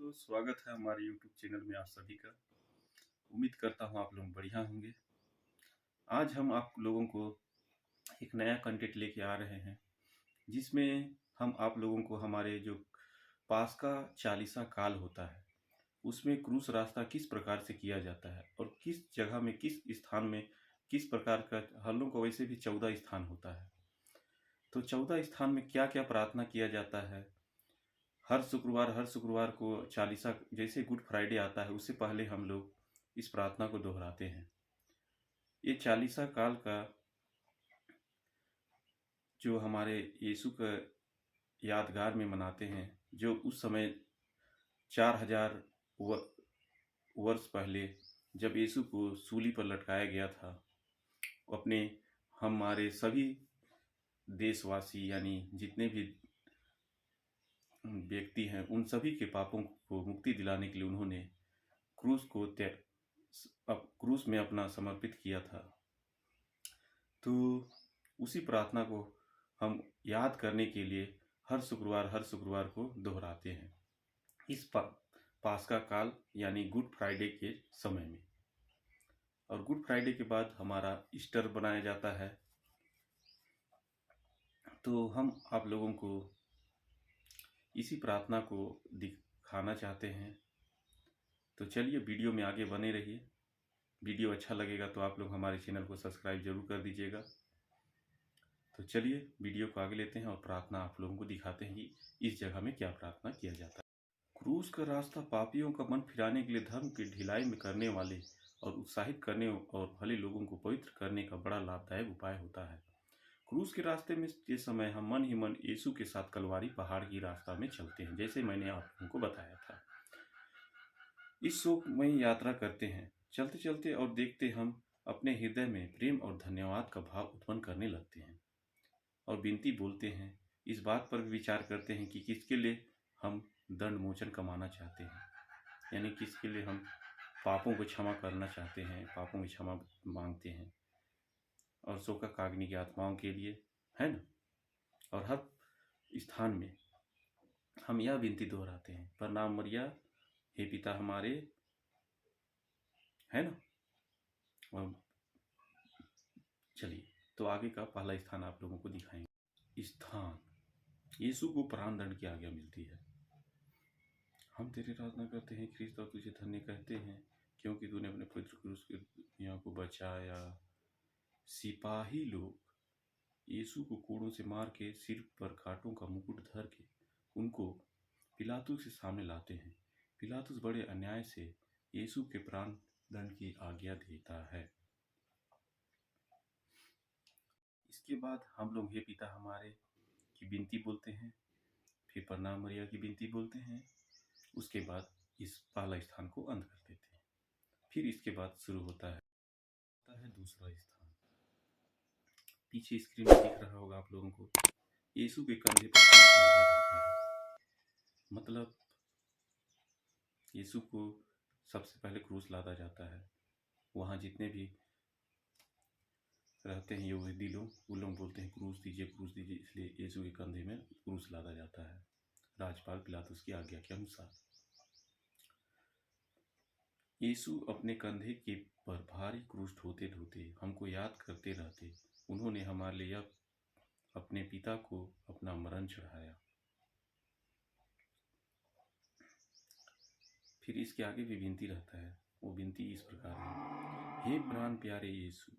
तो स्वागत है हमारे YouTube चैनल में आप सभी का। उम्मीद करता हूँ आप लोग बढ़िया होंगे। आज हम आप लोगों को एक नया कंटेंट लेके आ रहे हैं, जिसमें हम आप लोगों को हमारे जो पास का चालीसा काल होता है उसमें क्रूस रास्ता किस प्रकार से किया जाता है और किस जगह में किस स्थान में किस प्रकार का, हम लोग को वैसे भी 14 स्थान होता है, तो 14 स्थान में क्या क्या प्रार्थना किया जाता है। हर शुक्रवार को चालीसा, जैसे गुड फ्राइडे आता है उससे पहले हम लोग इस प्रार्थना को दोहराते हैं। ये चालीसा काल का जो हमारे यीशु का यादगार में मनाते हैं, जो उस समय 4000 वर्ष पहले जब यीशु को सूली पर लटकाया गया था, अपने हमारे सभी देशवासी यानी जितने भी व्यक्ति हैं उन सभी के पापों को मुक्ति दिलाने के लिए उन्होंने क्रूस में अपना समर्पित किया था। तो उसी प्रार्थना को हम याद करने के लिए हर शुक्रवार को दोहराते हैं इस पास्का काल यानी गुड फ्राइडे के समय में। और गुड फ्राइडे के बाद हमारा ईस्टर बनाया जाता है। तो हम आप लोगों को इसी प्रार्थना को दिखाना चाहते हैं। तो चलिए वीडियो में आगे बने रहिए। वीडियो अच्छा लगेगा तो आप लोग हमारे चैनल को सब्सक्राइब जरूर कर दीजिएगा। तो चलिए वीडियो को आगे लेते हैं और प्रार्थना आप लोगों को दिखाते हैं कि इस जगह में क्या प्रार्थना किया जाता है। क्रूस का रास्ता पापियों का मन फिराने के लिए धर्म की ढिलाई में करने वाले और उत्साहित करने और भले लोगों को पवित्र करने का बड़ा लाभदायक उपाय होता है। क्रूस के रास्ते में के समय हम मन ही मन यीशु के साथ कलवारी पहाड़ की रास्ता में चलते हैं, जैसे मैंने आप लोगों को बताया था। इस शोकमयी यात्रा करते हैं। चलते चलते और देखते हम अपने हृदय में प्रेम और धन्यवाद का भाव उत्पन्न करने लगते हैं और विनती बोलते हैं। इस बात पर विचार करते हैं कि किसके लिए हम दंड मोचन कमाना चाहते हैं, यानी किसके लिए हम पापों को क्षमा करना चाहते हैं, पापों की क्षमा मांगते हैं। और शोकाग्नि की आत्माओं के लिए, है ना। और हर स्थान में हम यह विनती दोहराते हैं, प्रणाम मरिया हे पिता हमारे, है ना। और चलिए तो आगे का पहला स्थान आप लोगों को दिखाएंगे। स्थान यीशु को प्राण दंड की आज्ञा मिलती है। हम तेरी आराधना करते हैं ख्रीस्त और तुझे धन्य कहते हैं, क्योंकि तूने अपने पवित्र क्रूस की दुनिया को बचाया। सिपाही लोग यीशु को कोड़ों से मार के सिर पर कांटों का मुकुट धर के उनको पिलातुस के सामने लाते हैं। पिलातुस बड़े अन्याय से यीशु के प्राण दंड की आज्ञा देता है। इसके बाद हम लोग हे पिता हमारे की विनती बोलते हैं, फिर प्रणाम मरिया की विनती बोलते हैं। उसके बाद इस पहला स्थान को अंत कर देते हैं। फिर इसके बाद शुरू होता है दूसरा स्थान। पीछे स्क्रीन में दिख रहा होगा आप लोगों को, यीशु के कंधे पर क्रूस लादा जाता है। मतलब यीशु को सबसे पहले क्रूस लादा जाता है। वहाँ जितने भी रहते हैं यहूदी लोग, वो लोग बोलते हैं क्रूस दीजिए, इसलिए यीशु के कंधे में क्रूस लादा जाता है राजपाल पिलातुस की आज्ञा के अनुसार। यीशु अपने कंधे के पर भारी क्रूस ढोते ढोते हमको याद करते रहते। उन्होंने हमारे लिए अपने पिता को अपना मरण चढ़ाया। फिर इसके आगे भी विनती रहता है। वो विनती इस प्रकार है, हे प्राण प्यारे यीशु,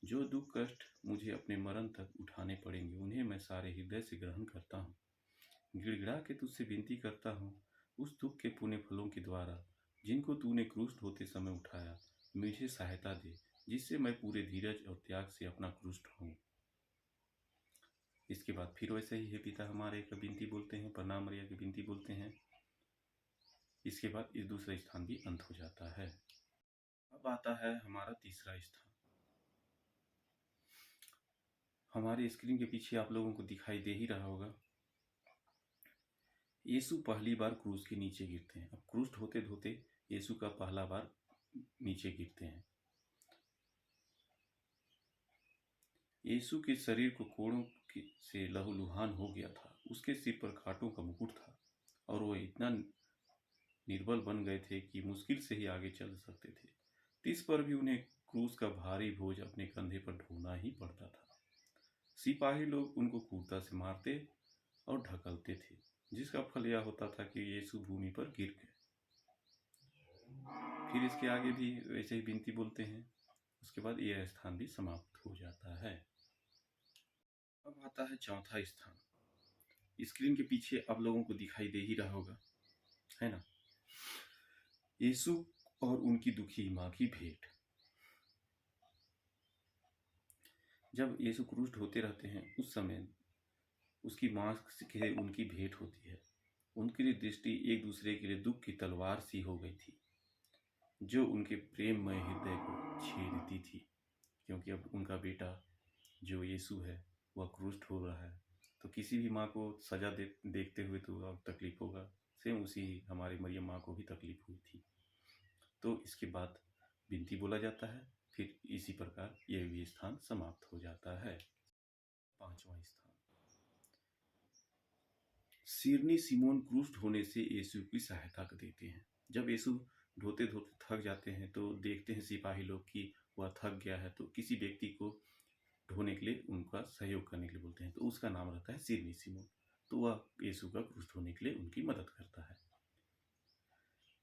जो दुख कष्ट मुझे अपने मरण तक उठाने पड़ेंगे उन्हें मैं सारे हृदय से ग्रहण करता हूँ। गिड़गिड़ा के तुझसे विनती करता हूँ, उस दुख के पुण्य फलों के द्वारा जिनको तूने क्रूस ढोते समय उठाया, मुझे सहायता दे, जिससे मैं पूरे धीरज और त्याग से अपना क्रूस ढोऊं। इसके बाद फिर वैसे ही हे पिता हमारे का विनती बोलते हैं, प्रणाम मरिया की विनती बोलते हैं। इसके बाद इस दूसरा स्थान भी अंत हो जाता है। अब आता है हमारा तीसरा स्थान। हमारे स्क्रीन के पीछे आप लोगों को दिखाई दे ही रहा होगा, यीशु पहली बार क्रूस के नीचे गिरते हैं। अब क्रूस ढोते ढोते यीशु का पहला बार नीचे गिरते हैं। यीशु के शरीर को कोड़ों से लहूलुहान हो गया था। उसके सिर पर कांटों का मुकुट था और वह इतना निर्बल बन गए थे कि मुश्किल से ही आगे चल सकते थे। इस पर भी उन्हें क्रूस का भारी बोझ अपने कंधे पर ढोना ही पड़ता था। सिपाही लोग उनको क्रूरता से मारते और ढकलते थे, जिसका फल यह होता था कि यीशु भूमि पर गिर गए। फिर इसके आगे भी वैसे ही विनती बोलते हैं। उसके बाद यह स्थान भी समाप्त हो जाता है। अब आता है चौथा स्थान। स्क्रीन के पीछे आप लोगों को दिखाई दे ही रहा होगा, है ना? यीशु और उनकी दुखी माँ की भेंट। जब यीशु क्रूस ढोते रहते हैं उस समय उसकी माँ से उनकी भेंट होती है। उनकी दृष्टि एक दूसरे के लिए दुख की तलवार सी हो गई थी, जो उनके प्रेममय हृदय को छेदती थी, क्योंकि अब उनका बेटा जो यीशु है वह क्रूस ढो रहा है। तो किसी भी माँ को सजा देखते हुए तो अब तकलीफ होगा। सेम उसी हमारी मरियम माँ को भी तकलीफ हुई थी। तो इसके बाद विनती बोला जाता है। फिर इसी प्रकार यह भी स्थान समाप्त हो जाता है। पांचवा स्थान, सिरनी सिमोन क्रूस ढोने से यीशु की सहायता देते हैं। जब यीशु ढोते ढोते थक जाते हैं तो देखते हैं सिपाही लोग कि वह थक गया है, तो किसी व्यक्ति को ढोने के लिए उनका सहयोग करने के लिए बोलते हैं। तो उसका नाम रहता है सिरनी सिमोन। तो वह यीशु का क्रूस ढोने के लिए उनकी मदद करता है।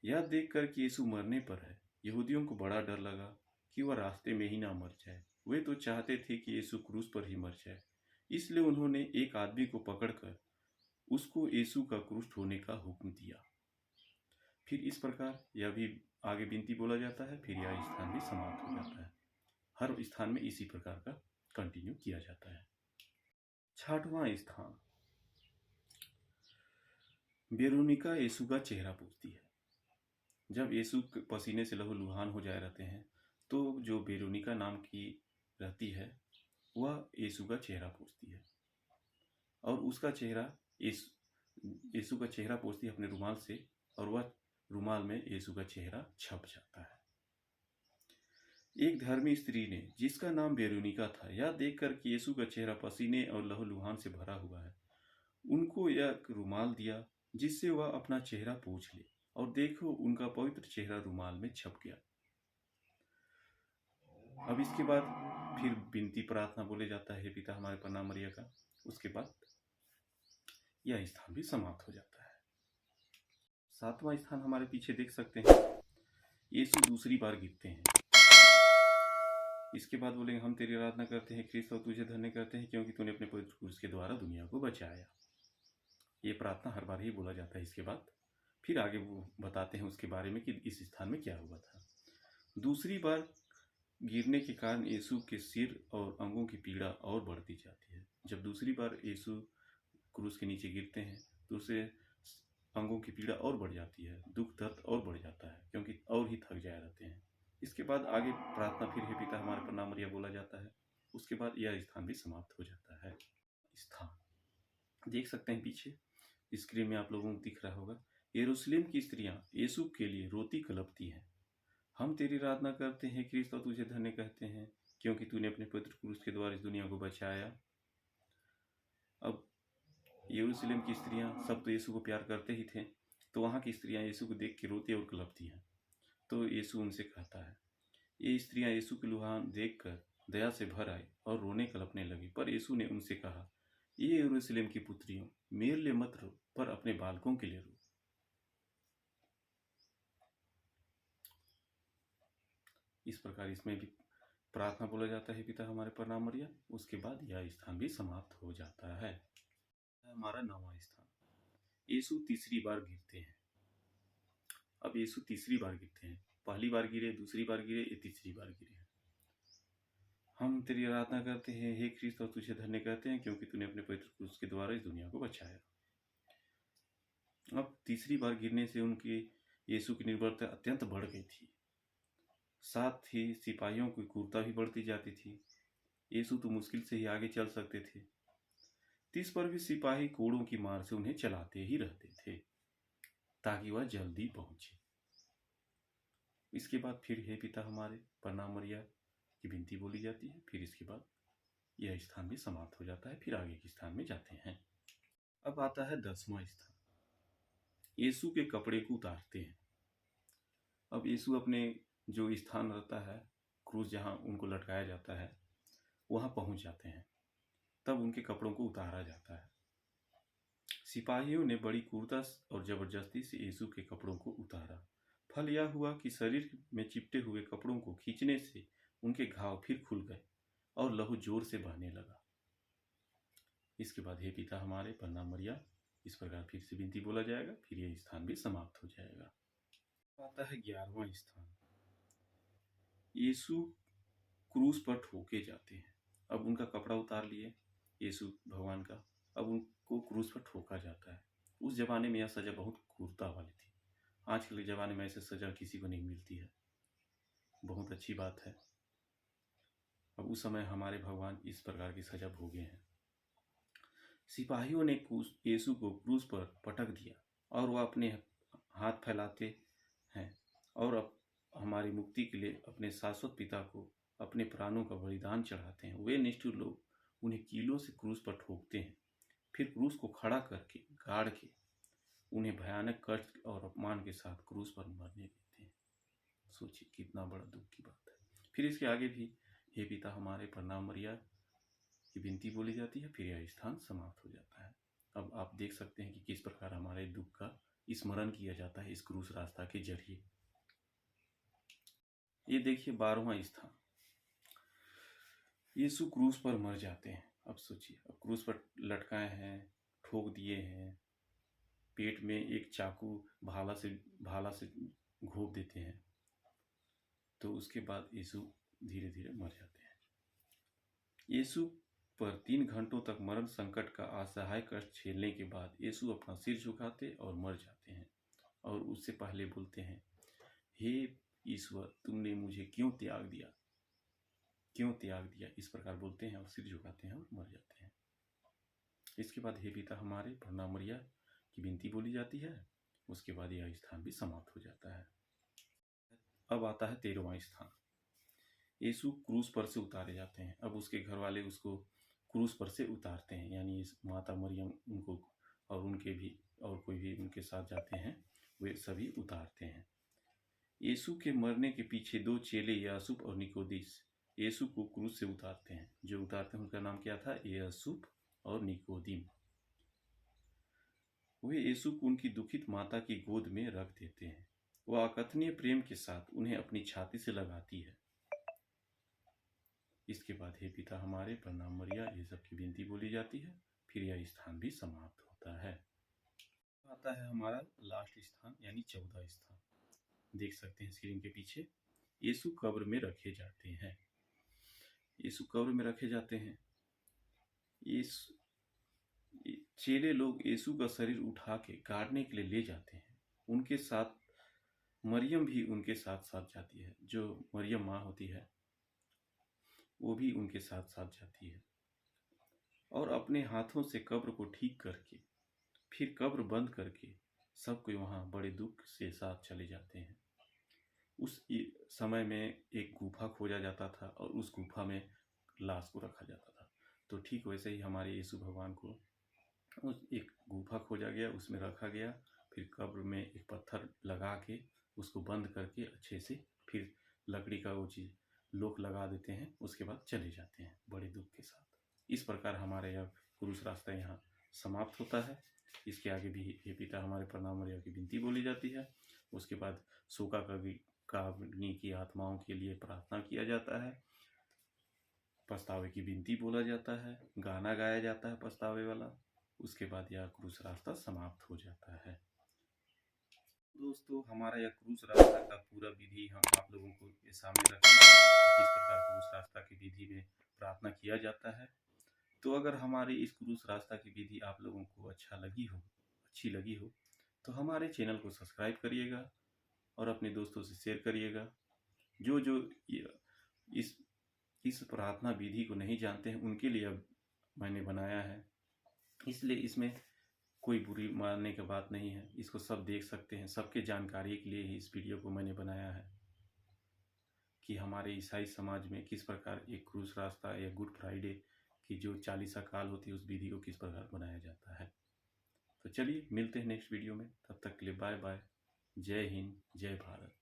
यह देखकर कि यीशु मरने पर है, यहूदियों को बड़ा डर लगा कि वह रास्ते में ही ना मर जाए। वे तो चाहते थे कि यीशु क्रूस पर ही मर जाए, इसलिए उन्होंने एक आदमी को पकड़कर उसको यीशु का क्रूस ढोने का हुक्म दिया। फिर इस प्रकार यह भी आगे विनती बोला जाता है। फिर यह स्थान भी समाप्त हो जाता है। हर स्थान में इसी प्रकार का कंटिन्यू किया जाता है। छठवां स्थान, वेरोनिका यीशु का चेहरा पूछती है। जब यीशु पसीने से लहूलुहान हो जाए रहते हैं तो जो वेरोनिका नाम की रहती है वह यीशु का चेहरा पूछती है, और उसका चेहरा यीशु का चेहरा पोंछती है अपने रुमाल से, और वह रुमाल में यीशु का चेहरा छप जाता है। एक धर्मी स्त्री ने, जिसका नाम वेरोनिका था, यह देखकर कि यीशु का चेहरा पसीने और लहूलुहान से भरा हुआ है, उनको यह रुमाल दिया जिससे वह अपना चेहरा पोंछ ले, और देखो उनका पवित्र चेहरा रुमाल में छप गया। अब इसके बाद फिर विनती प्रार्थना बोले जाता है, पिता हमारे प्रणाम मरिया का। उसके बाद यह स्थान भी समाप्त हो जाता है। सातवां स्थान हमारे पीछे देख सकते हैं, यीशु दूसरी बार गिरते हैं। इसके बाद बोलेंगे, हम तेरी आराधना करते हैं क्रिस्त और तुझे धन्य करते हैं, क्योंकि तूने अपने पवित्र क्रूस के द्वारा दुनिया को बचाया। ये प्रार्थना हर बार ही बोला जाता है। इसके बाद फिर आगे वो बताते हैं उसके बारे में कि इस स्थान में क्या हुआ था। दूसरी बार गिरने के कारण यीशु के सिर और अंगों की पीड़ा और बढ़ती जाती है। जब दूसरी बार यीशु क्रूस के नीचे गिरते हैं तो उसे अंगों की पीड़ा और बढ़ जाती है, दुख दर्द और बढ़ जाता है, क्योंकि और ही थक जाए रहते हैं। इसके बाद आगे प्रार्थना फिर है पिता हमारे प्रणाम मरिया बोला जाता है। उसके बाद यह स्थान भी समाप्त हो जाता है। स्थान देख सकते हैं पीछे स्क्रीन में आप लोगों को दिख रहा होगा। यरूशलेम की स्त्रियां यीशु के लिए रोती कलपती हैं। हम तेरी आराधना करते हैं क्रिस्त और तुझे धन्य कहते हैं, क्योंकि तूने अपने पवित्र क्रूस के द्वारा इस दुनिया को बचाया। अब यरूशलेम की स्त्रियां सब तो यीशु को प्यार करते ही थे, तो वहाँ की स्त्रियां यीशु को देख के रोती और कलपती हैं। तो यीशु उनसे कहता है, ये स्त्रियां यीशु के लुहान देखकर दया से भर आई और रोने कलपने लगी। पर यीशु ने उनसे कहा, ये यरूशलेम की पुत्रियों, मेरे लिए मत रो, पर अपने बालकों के लिए रो। इस प्रकार इसमें भी प्रार्थना बोला जाता है, पिता हमारे प्रणाम मरिया। उसके बाद यह स्थान भी समाप्त हो जाता है। हमारा नौवां स्थान, यीशु तीसरी बार गिरते हैं। अब यीशु तीसरी बार गिरते हैं। पहली बार गिरे, दूसरी बार गिरे, ये तीसरी बार गिरे। हम तेरी आराधना करते हैं हे क्रिस्त और तुझे धन्य कहते हैं, क्योंकि तूने अपने पवित्र क्रूस के द्वारा इस दुनिया को बचाया। अब तीसरी बार गिरने से उनकी यीशु की निर्भरता अत्यंत बढ़ गई थी। साथ ही सिपाहियों की क्रूरता भी बढ़ती जाती थी। यीशु तो मुश्किल से ही आगे चल सकते थे, इस पर भी सिपाही कोड़ों की मार से उन्हें चलाते ही रहते थे ताकि वह जल्दी पहुंचे। इसके बाद फिर हे पिता हमारे प्रणाम मरिया की विनती बोली जाती है। फिर इसके बाद यह स्थान भी समाप्त हो जाता है। फिर आगे के स्थान में जाते हैं। अब आता है 10वां स्थान, यीशु के कपड़े को उतारते हैं। अब यीशु अपने जो स्थान रहता है, क्रूस जहाँ उनको लटकाया जाता है, वहाँ पहुँच जाते हैं। तब उनके कपड़ों को उतारा जाता है। सिपाहियों ने बड़ी क्रूरता और जबरदस्ती से यीशु के कपड़ों को उतारा। फल यह हुआ कि शरीर में चिपटे हुए कपड़ों को खींचने से उनके घाव फिर खुल गए और लहू जोर से बहने लगा। इसके बाद हे पिता हमारे प्रणाम मरिया, इस प्रकार फिर से विनती बोला जाएगा, फिर यह स्थान भी समाप्त हो जाएगा। आता है 11वां स्थान। यीशु क्रूस पर ठोके जाते हैं। अब उनका कपड़ा उतार लिए यीशु भगवान का, अब उनको क्रूस पर ठोका जाता है। उस जमाने में यह सजा बहुत क्रूरता वाली थी। आजकल के ज़माने में ऐसे सजा किसी को नहीं मिलती है, बहुत अच्छी बात है। अब उस समय हमारे भगवान इस प्रकार की सजा भोगे हैं। सिपाहियों ने यीशु को क्रूस पर पटक दिया और वह अपने हाथ फैलाते हैं और अब हमारी मुक्ति के लिए अपने शाश्वत पिता को अपने प्राणों का बलिदान चढ़ाते हैं। वे निष्ठुर लोग उन्हें कीलों से क्रूस पर ठोकते हैं, फिर क्रूस को खड़ा करके गाड़ के उन्हें भयानक कष्ट और अपमान के साथ क्रूस पर मरने देते हैं। सोचिए कितना बड़ा दुख की बात है। फिर इसके आगे भी हे पिता हमारे प्रणाम मरिया की विनती बोली जाती है, फिर यह स्थान समाप्त हो जाता है। अब आप देख सकते हैं कि किस प्रकार हमारे दुख का स्मरण किया जाता है इस क्रूस रास्ता के जरिए। ये देखिए 12वां स्थान। यीशु क्रूस पर मर जाते हैं। अब सोचिए, अब क्रूस पर लटकाए हैं, ठोक दिए हैं, पेट में एक चाकू भाला से घोंप देते हैं, तो उसके बाद यीशु धीरे धीरे मर जाते हैं। यीशु पर 3 घंटों तक मरण संकट का असहाय कष्ट झेलने के बाद यीशु अपना सिर झुकाते और मर जाते हैं और उससे पहले बोलते हैं, हे ईश्वर तुमने मुझे क्यों त्याग दिया, क्यों त्याग दिया, इस प्रकार बोलते हैं और सिर झुकाते हैं और मर जाते हैं। इसके बाद हे पिता हमारे प्रणाम मरिया की विनती बोली जाती है, उसके बाद यह स्थान भी समाप्त हो जाता है। अब आता है 13वां स्थान। यीशु क्रूस पर से उतारे जाते हैं। अब उसके घर वाले उसको क्रूस पर से उतारते हैं, यानी माता मरियम उनको और उनके भी और कोई भी उनके साथ जाते हैं, वे सभी उतारते हैं। यीशु के मरने के पीछे 2 चेले यासूब और निकोदिस यीशु को क्रूस से उतारते हैं। जो उतारते हैं उनका नाम क्या था? यासूब और निकोदिम। वे यीशु को उनकी दुखित माता की गोद में रख देते हैं। वह अकथनीय प्रेम के साथ उन्हें अपनी छाती से लगाती है। इसके बाद हे पिता हमारे प्रणाम मरिया, ये सब की विनती बोली जाती है, फिर यह स्थान भी समाप्त होता है। आता है हमारा लास्ट स्थान, यानी 14वां स्थान। देख सकते हैं स्क्रीन के पीछे, यीशु कब्र में रखे जाते हैं। यीशु कब्र में रखे जाते हैं। चेले लोग यीशु का शरीर उठा के गाड़ने के लिए ले जाते हैं। उनके साथ मरियम भी उनके साथ साथ जाती है। जो मरियम माँ होती है वो भी उनके साथ साथ जाती है और अपने हाथों से कब्र को ठीक करके फिर कब्र बंद करके सब कोई वहाँ बड़े दुख से साथ चले जाते हैं। उस समय में एक गुफा खोजा जाता था और उस गुफा में लाश को रखा जाता था। तो ठीक वैसे ही हमारे यीशु भगवान को उस एक गुफा खोजा गया, उसमें रखा गया, फिर कब्र में एक पत्थर लगा के उसको बंद करके अच्छे से फिर लकड़ी का वो चीज़ लोक लगा देते हैं, उसके बाद चले जाते हैं बड़े दुख के साथ। इस प्रकार हमारा यह क्रूस रास्ता यहाँ समाप्त होता है। इसके आगे भी हे पिता हमारे प्रणाम मरिया की विनती बोली जाती है। उसके बाद शोका काग्नि की आत्माओं के लिए प्रार्थना किया जाता है, पछतावे की विनती बोला जाता है, गाना गाया जाता है पछतावे वाला। उसके बाद यह क्रूस रास्ता समाप्त हो जाता है। दोस्तों हमारा यह क्रूस रास्ता का पूरा विधि हम आप लोगों को ये सामने रखेंगे, किस प्रकार क्रूस रास्ता की विधि में प्रार्थना किया जाता है। तो अगर हमारी इस क्रूस रास्ता की विधि आप लोगों को अच्छी लगी हो तो हमारे चैनल को सब्सक्राइब करिएगा और अपने दोस्तों से शेयर करिएगा। जो इस प्रार्थना विधि को नहीं जानते हैं उनके लिए अब मैंने बनाया है, इसलिए इसमें कोई बुरी मानने की बात नहीं है। इसको सब देख सकते हैं, सबके जानकारी के लिए ही इस वीडियो को मैंने बनाया है कि हमारे ईसाई समाज में किस प्रकार एक क्रूस रास्ता या गुड फ्राइडे की जो 40 काल होती है उस विधि को किस प्रकार बनाया जाता है। तो चलिए मिलते हैं नेक्स्ट वीडियो में, तब तक के लिए बाय बाय। जय हिंद, जय भारत।